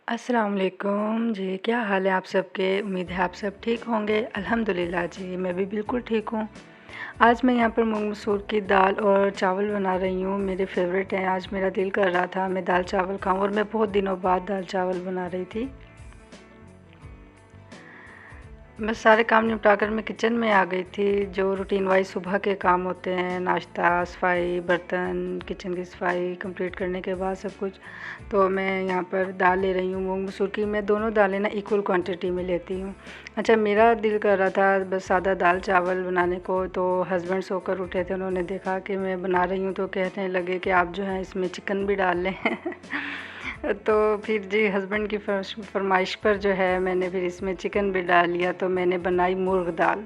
अस्सलाम वालेकुम जी, क्या हाल है आप सबके? उम्मीद है आप सब ठीक होंगे। अल्हम्दुलिल्लाह जी, मैं भी बिल्कुल ठीक हूँ। आज मैं यहाँ पर मूंग मसूर की दाल और चावल बना रही हूँ। मेरे फेवरेट हैं। आज मेरा दिल कर रहा था मैं दाल चावल खाऊँ और मैं बहुत दिनों बाद दाल चावल बना रही थी। बस सारे काम निपटा कर मैं किचन में आ गई थी। जो रूटीन वाइज सुबह के काम होते हैं, नाश्ता, सफाई, बर्तन, किचन की सफाई कंप्लीट करने के बाद सब कुछ, तो मैं यहाँ पर दाल ले रही हूँ मूंग मसूर की। मैं दोनों दालें ना इक्वल क्वांटिटी में लेती हूँ। अच्छा, मेरा दिल कर रहा था बस सादा दाल चावल बनाने को, तो हस्बैंड सोकर उठे थे। उन्होंने देखा कि मैं बना रही हूँ तो कहने लगे कि आप जो है इसमें चिकन भी डाल लें। तो फिर जी हस्बैंड की फरमाइश पर जो है मैंने फिर इसमें चिकन भी डाल लिया, तो मैंने बनाई मुर्ग दाल।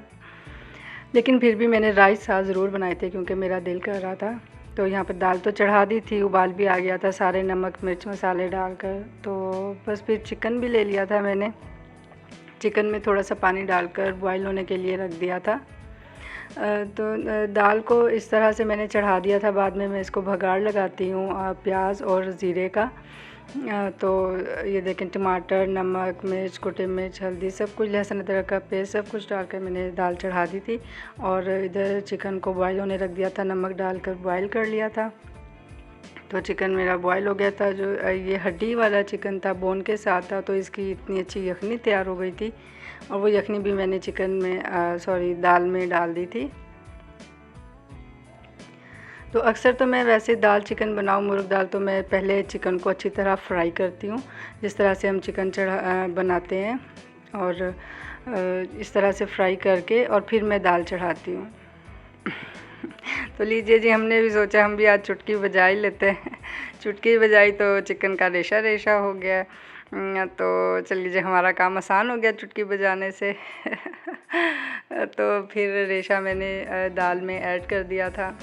लेकिन फिर भी मैंने राइस आज ज़रूर बनाए थे क्योंकि मेरा दिल कर रहा था। तो यहाँ पर दाल तो चढ़ा दी थी, उबाल भी आ गया था सारे नमक मिर्च मसाले डालकर। तो बस फिर चिकन भी ले लिया था मैंने। चिकन में थोड़ा सा पानी डालकर बॉईल होने के लिए रख दिया था। दाल को इस तरह से मैंने चढ़ा दिया था। बाद में मैं इसको भगाड़ लगाती हूँ प्याज और ज़ीरे का। तो ये देखें, टमाटर, नमक, मिर्च, कुटी मिर्च, हल्दी, सब कुछ, लहसुन अदरक का पेस्ट सब कुछ डालकर मैंने दाल चढ़ा दी थी। और इधर चिकन को बॉईल होने रख दिया था, नमक डालकर बॉईल कर लिया था। तो चिकन मेरा बॉईल हो गया था। जो ये हड्डी वाला चिकन था, बोन के साथ था, तो इसकी इतनी अच्छी यखनी तैयार हो गई थी। और वो यखनी भी मैंने चिकन में दाल में डाल दी थी। तो अक्सर तो मैं वैसे दाल चिकन बनाऊँ मुर्ग दाल, तो मैं पहले चिकन को अच्छी तरह फ्राई करती हूँ, जिस तरह से हम चिकन बनाते हैं। और इस तरह से फ्राई करके और फिर मैं दाल चढ़ाती हूँ। तो लीजिए जी, हमने भी सोचा हम भी आज चुटकी बजा ही लेते हैं। चुटकी बजाई तो चिकन का रेशा रेशा हो गया। तो चल लीजिए, हमारा काम आसान हो गया चुटकी बजाने से। तो फिर रेशा मैंने दाल में ऐड कर दिया था।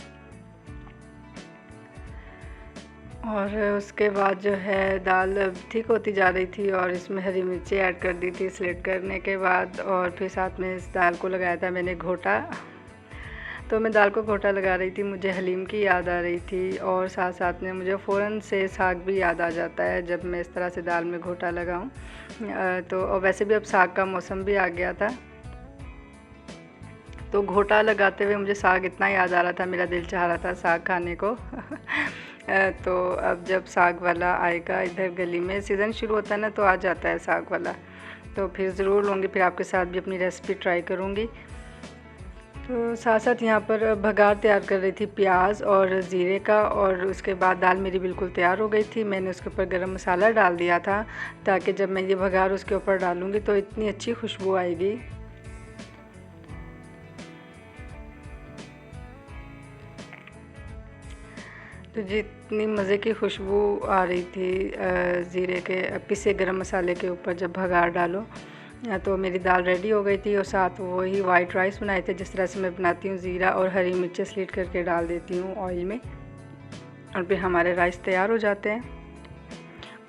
और उसके बाद जो है दाल ठीक होती जा रही थी और इसमें हरी मिर्ची ऐड कर दी थी स्लिट करने के बाद। और फिर साथ में इस दाल को लगाया था मैंने घोटा। तो मैं दाल को घोटा लगा रही थी, मुझे हलीम की याद आ रही थी। और साथ साथ में मुझे फ़ौरन से साग भी याद आ जाता है जब मैं इस तरह से दाल में घोटा लगाऊं। तो और वैसे भी अब साग का मौसम भी आ गया था, तो घोटा लगाते हुए मुझे साग इतना याद आ रहा था, मेरा दिल चाह रहा था साग खाने को। तो अब जब साग वाला आएगा, इधर गली में सीज़न शुरू होता है ना, तो आ जाता है साग वाला, तो फिर ज़रूर लूँगी, फिर आपके साथ भी अपनी रेसिपी ट्राई करूँगी। तो साथ साथ यहाँ पर भगार तैयार कर रही थी प्याज और ज़ीरे का। और उसके बाद दाल मेरी बिल्कुल तैयार हो गई थी। मैंने उसके ऊपर गरम मसाला डाल दिया था, ताकि जब मैं ये भगार उसके ऊपर डालूँगी तो इतनी अच्छी खुशबू आएगी। तो जितनी मज़े की खुशबू आ रही थी ज़ीरे के पिसे गरम मसाले के ऊपर जब भगार डालो, तो मेरी दाल रेडी हो गई थी। और साथ वही वाइट राइस बनाए थे जिस तरह से मैं बनाती हूँ, ज़ीरा और हरी मिर्चें स्लिट करके डाल देती हूँ ऑयल में, और फिर हमारे राइस तैयार हो जाते हैं।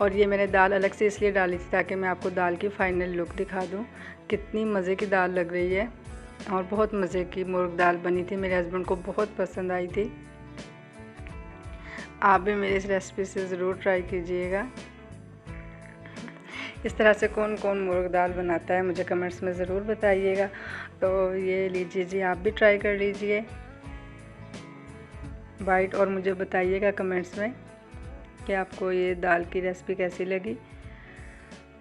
और ये मैंने दाल अलग से इसलिए डाली थी ताकि मैं आपको दाल की फ़ाइनल लुक दिखा दूँ। कितनी मज़े की दाल लग रही है, और बहुत मज़े की मुर्ग दाल बनी थी, मेरे हस्बैंड को बहुत पसंद आई थी। आप भी मेरी इस रेसिपी से ज़रूर ट्राई कीजिएगा। इस तरह से कौन कौन मुर्ग दाल बनाता है मुझे कमेंट्स में ज़रूर बताइएगा। तो ये लीजिए जी, आप भी ट्राई कर लीजिए बाइट, और मुझे बताइएगा कमेंट्स में कि आपको ये दाल की रेसिपी कैसी लगी।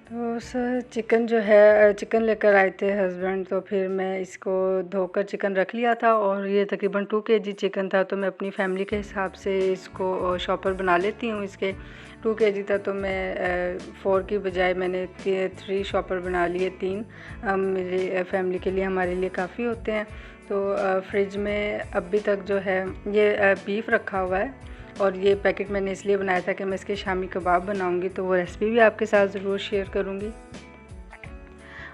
तो सर चिकन जो है, चिकन लेकर आए थे हस्बैंड, तो फिर मैं इसको धोकर चिकन रख लिया था। और ये तकरीबन 2 केजी चिकन था, तो मैं अपनी फैमिली के हिसाब से इसको शॉपर बना लेती हूँ। इसके 2 केजी था तो मैं 4 की बजाय मैंने 3 शॉपर बना लिए। 3 मेरी फैमिली के लिए, हमारे लिए काफ़ी होते हैं। तो फ्रिज में अभी तक जो है ये बीफ रखा हुआ है, और ये पैकेट मैंने इसलिए बनाया था कि मैं इसके शामी कबाब बनाऊंगी, तो वो रेसिपी भी आपके साथ ज़रूर शेयर करूंगी।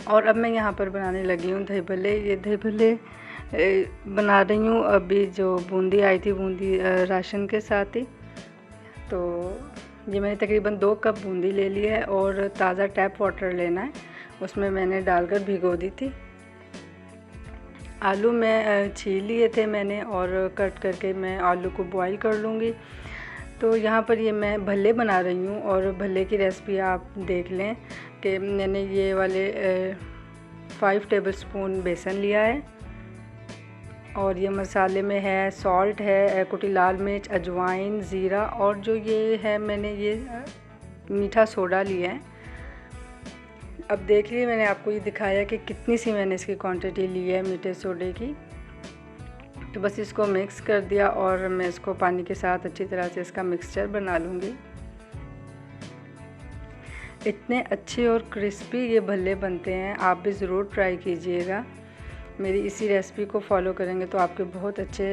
और अब मैं यहाँ पर बनाने लगी हूँ दही भल्ले। ये दही भल्ले बना रही हूँ। अभी जो बूंदी आई थी, बूंदी राशन के साथ ही, तो ये मैंने तकरीबन 2 कप बूंदी ले ली है। और ताज़ा टैप वाटर लेना है, उसमें मैंने डालकर भिगो दी थी। आलू मैं छील लिए थे मैंने, और कट करके मैं आलू को बॉईल कर लूँगी। तो यहाँ पर ये मैं भल्ले बना रही हूँ, और भल्ले की रेसिपी आप देख लें कि मैंने ये वाले 5 टेबलस्पून बेसन लिया है, और ये मसाले में है सॉल्ट है, कुटी लाल मिर्च, अजवाइन, ज़ीरा, और जो ये है मैंने ये मीठा सोडा लिया है। अब देखिए मैंने आपको ये दिखाया कि कितनी सी मैंने इसकी क्वांटिटी ली है मीठे सोडे की। तो बस इसको मिक्स कर दिया, और मैं इसको पानी के साथ अच्छी तरह से इसका मिक्सचर बना लूँगी। इतने अच्छे और क्रिस्पी ये भल्ले बनते हैं, आप भी ज़रूर ट्राई कीजिएगा। मेरी इसी रेसिपी को फॉलो करेंगे तो आपके बहुत अच्छे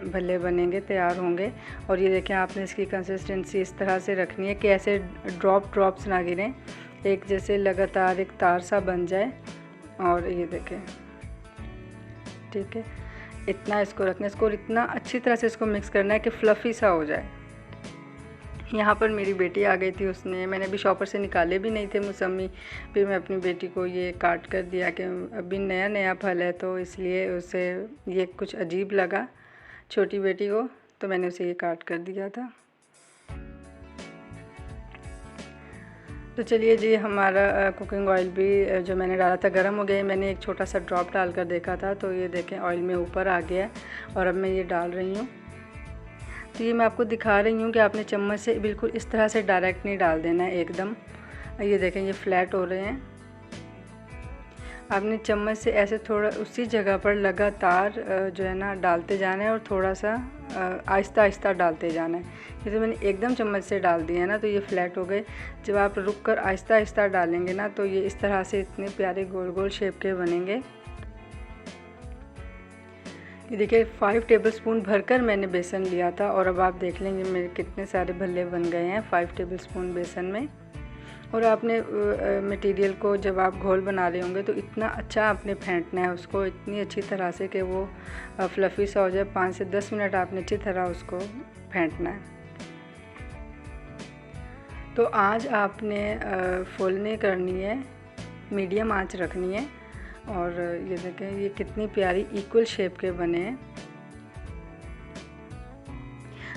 भल्ले बनेंगे, तैयार होंगे। और ये देखें, आपने इसकी कंसिस्टेंसी इस तरह से रखनी है कि ऐसे ड्रॉप्स ना गिरें, एक जैसे लगातार एक तार सा बन जाए। और ये देखें, ठीक है, इतना इसको रखना है, इसको इतना अच्छी तरह से इसको मिक्स करना है कि फ्लफ़ी सा हो जाए। यहाँ पर मेरी बेटी आ गई थी, मैंने अभी शॉपर से निकाले भी नहीं थे मौसमी, फिर मैं अपनी बेटी को ये काट कर दिया कि अभी नया नया फल है तो इसलिए उसे ये कुछ अजीब लगा, छोटी बेटी को, तो मैंने उसे ये काट कर दिया था। तो चलिए जी, हमारा कुकिंग ऑयल भी जो मैंने डाला था गर्म हो गया। मैंने एक छोटा सा ड्रॉप डाल कर देखा था, तो ये देखें ऑयल में ऊपर आ गया, और अब मैं ये डाल रही हूँ। तो ये मैं आपको दिखा रही हूँ कि आपने चम्मच से बिल्कुल इस तरह से डायरेक्ट नहीं डाल देना है एकदम। ये देखें, ये फ्लैट हो रहे हैं। आपने चम्मच से ऐसे थोड़ा उसी जगह पर लगातार जो है ना डालते जाना है, और थोड़ा सा आहिस्ता आहिस्ता डालते जाना है। जैसे मैंने एकदम चम्मच से डाल दिया है ना, तो ये फ्लैट हो गए। जब आप रुक कर आहिस्ता आहिस्ता डालेंगे ना, तो ये इस तरह से इतने प्यारे गोल गोल शेप के बनेंगे। ये देखिए, 5 टेबलस्पून भरकर मैंने बेसन लिया था, और अब आप देख लेंगे मेरे कितने सारे भल्ले बन गए हैं 5 टेबलस्पून बेसन में। और आपने मटेरियल को जब आप घोल बना रहे होंगे तो इतना अच्छा आपने फेंटना है उसको, इतनी अच्छी तरह से कि वो फ्लफ़ी सा हो जाए। 5 से 10 मिनट आपने अच्छी तरह उसको फेंटना है। तो आज आपने फुल नहीं करनी है, मीडियम आंच रखनी है। और ये देखें, ये कितनी प्यारी इक्वल शेप के बने हैं।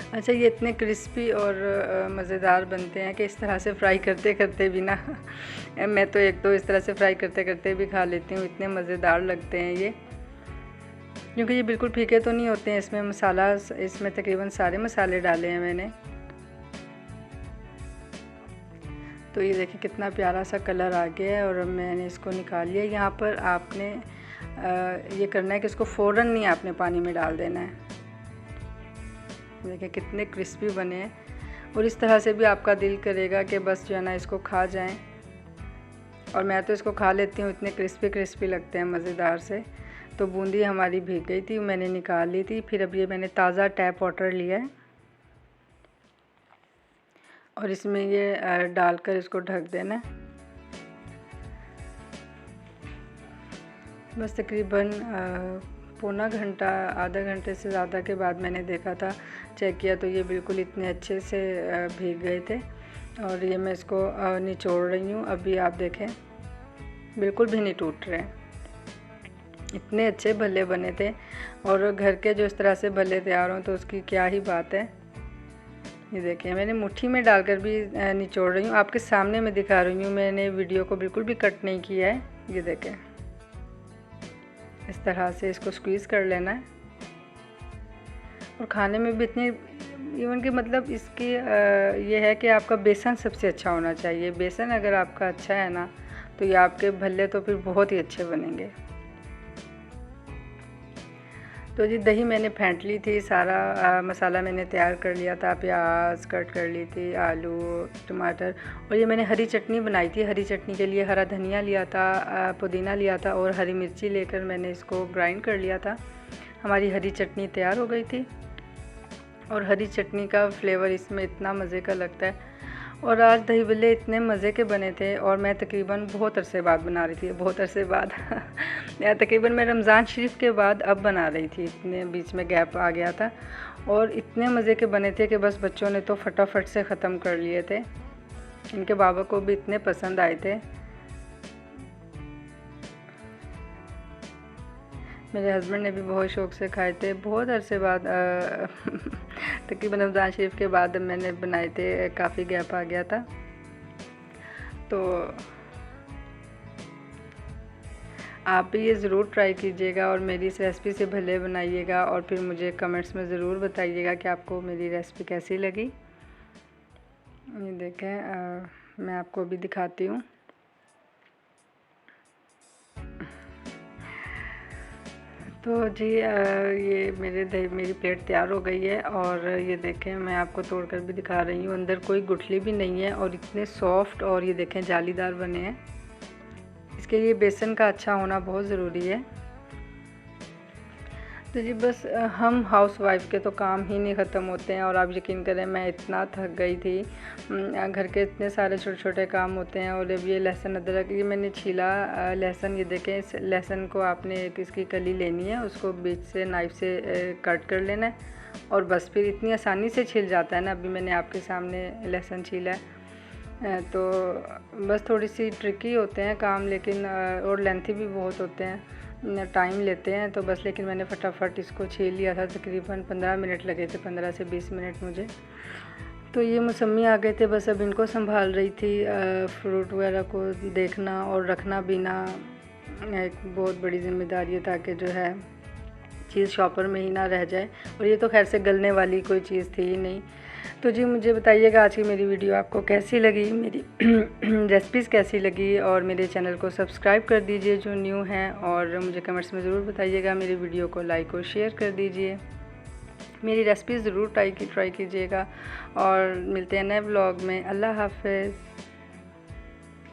अच्छा, ये इतने क्रिस्पी और मज़ेदार बनते हैं कि इस तरह से फ्राई करते करते भी ना मैं तो एक तो इस तरह से फ्राई करते करते भी खा लेती हूँ, इतने मज़ेदार लगते हैं ये। क्योंकि ये बिल्कुल फीके तो नहीं होते हैं, इसमें तकरीबन सारे मसाले डाले हैं मैंने। तो ये देखिए कितना प्यारा सा कलर आ गया है, और अब मैंने इसको निकाल लिया। यहाँ पर आपने ये करना है कि इसको फ़ौरन नहीं आपने पानी में डाल देना है। देखिए कितने क्रिस्पी बने हैं, और इस तरह से भी आपका दिल करेगा कि बस जो है ना इसको खा जाएं। और मैं तो इसको खा लेती हूँ, इतने क्रिस्पी क्रिस्पी लगते हैं, मज़ेदार से। तो बूंदी हमारी भीग गई थी, मैंने निकाल ली थी। फिर अब ये मैंने ताज़ा टैप वाटर लिया है, और इसमें ये डालकर इसको ढक देना है। बस तकरीबन पौना घंटा, आधा घंटे से ज़्यादा के बाद मैंने देखा था, चेक किया, तो ये बिल्कुल इतने अच्छे से भीग गए थे। और ये मैं इसको निचोड़ रही हूँ। अभी आप देखें बिल्कुल भी नहीं टूट रहे, इतने अच्छे भल्ले बने थे। और घर के जो इस तरह से भल्ले तैयार हों तो उसकी क्या ही बात है। ये देखिए, मैंने मुट्ठी में डालकर भी निचोड़ रही हूँ, आपके सामने मैं दिखा रही हूँ, मैंने वीडियो को बिल्कुल भी कट नहीं किया है। ये देखें, इस तरह से इसको स्क्वीज़ कर लेना है। और खाने में भी इतनी इवन कि मतलब इसकी ये है कि आपका बेसन सबसे अच्छा होना चाहिए। बेसन अगर आपका अच्छा है ना, तो ये आपके भल्ले तो फिर बहुत ही अच्छे बनेंगे। तो जी, दही मैंने फेंट ली थी, सारा मसाला मैंने तैयार कर लिया था, प्याज कट कर ली थी, आलू, टमाटर, और ये मैंने हरी चटनी बनाई थी। हरी चटनी के लिए हरा धनिया लिया था, पुदीना लिया था, और हरी मिर्ची लेकर मैंने इसको ग्राइंड कर लिया था। हमारी हरी चटनी तैयार हो गई थी, और हरी चटनी का फ्लेवर इसमें इतना मज़े का लगता है। और आज दही भल्ले इतने मज़े के बने थे, और मैं तकरीबन बहुत अरसे बाद बना रही थी, बहुत अरसे बाद या तकरीबन मैं रमज़ान शरीफ के बाद अब बना रही थी, इतने बीच में गैप आ गया था। और इतने मज़े के बने थे कि बस बच्चों ने तो फटाफट से ख़त्म कर लिए थे, इनके बाबा को भी इतने पसंद आए थे। मेरे हस्बैंड ने भी बहुत शौक़ से खाए थे। बहुत अरसे बाद तकरीबन रमज़ान शरीफ के बाद मैंने बनाए थे, काफ़ी गैप आ गया था। तो आप भी ये ज़रूर ट्राई कीजिएगा और मेरी इस रेसिपी से भले बनाइएगा और फिर मुझे कमेंट्स में ज़रूर बताइएगा कि आपको मेरी रेसिपी कैसी लगी। ये देखें, मैं आपको भी दिखाती हूँ। तो जी ये मेरी प्लेट तैयार हो गई है और ये देखें मैं आपको तोड़कर भी दिखा रही हूँ। अंदर कोई गुठली भी नहीं है और इतने सॉफ्ट और ये देखें जालीदार बने हैं। इसके लिए बेसन का अच्छा होना बहुत ज़रूरी है। तो जी बस हम हाउस वाइफ के तो काम ही नहीं ख़त्म होते हैं और आप यकीन करें मैं इतना थक गई थी। घर के इतने सारे छोटे छोटे काम होते हैं और अब ये लहसुन अदरक ये मैंने छीला लहसुन, ये देखें इस लहसुन को आपने एक इसकी कली लेनी है, उसको बीच से नाइफ़ से कट कर लेना है और बस फिर इतनी आसानी से छिल जाता है ना। अभी मैंने आपके सामने लहसुन छीला है। तो बस थोड़ी सी ट्रिकी होते हैं काम, लेकिन और लेंथी भी बहुत होते हैं, टाइम लेते हैं। तो बस लेकिन मैंने फटाफट इसको छील लिया था। तकरीबन 15 मिनट लगे थे, 15 से 20 मिनट मुझे। तो ये मौसमी आ गए थे, बस अब इनको संभाल रही थी। फ्रूट वगैरह को देखना और रखना भी ना एक बहुत बड़ी ज़िम्मेदारी है, ताकि जो है चीज़ शॉपर में ही ना रह जाए। और ये तो खैर से गलने वाली कोई चीज़ थी ही नहीं। तो जी मुझे बताइएगा आज की मेरी वीडियो आपको कैसी लगी, मेरी रेसिपीज़ कैसी लगी, और मेरे चैनल को सब्सक्राइब कर दीजिए जो न्यू हैं, और मुझे कमेंट्स में ज़रूर बताइएगा। मेरी वीडियो को लाइक और शेयर कर दीजिए। मेरी रेसिपीज़ ज़रूर ट्राई कीजिएगा और मिलते हैं नए ब्लॉग में। अल्लाह हाफ़िज़।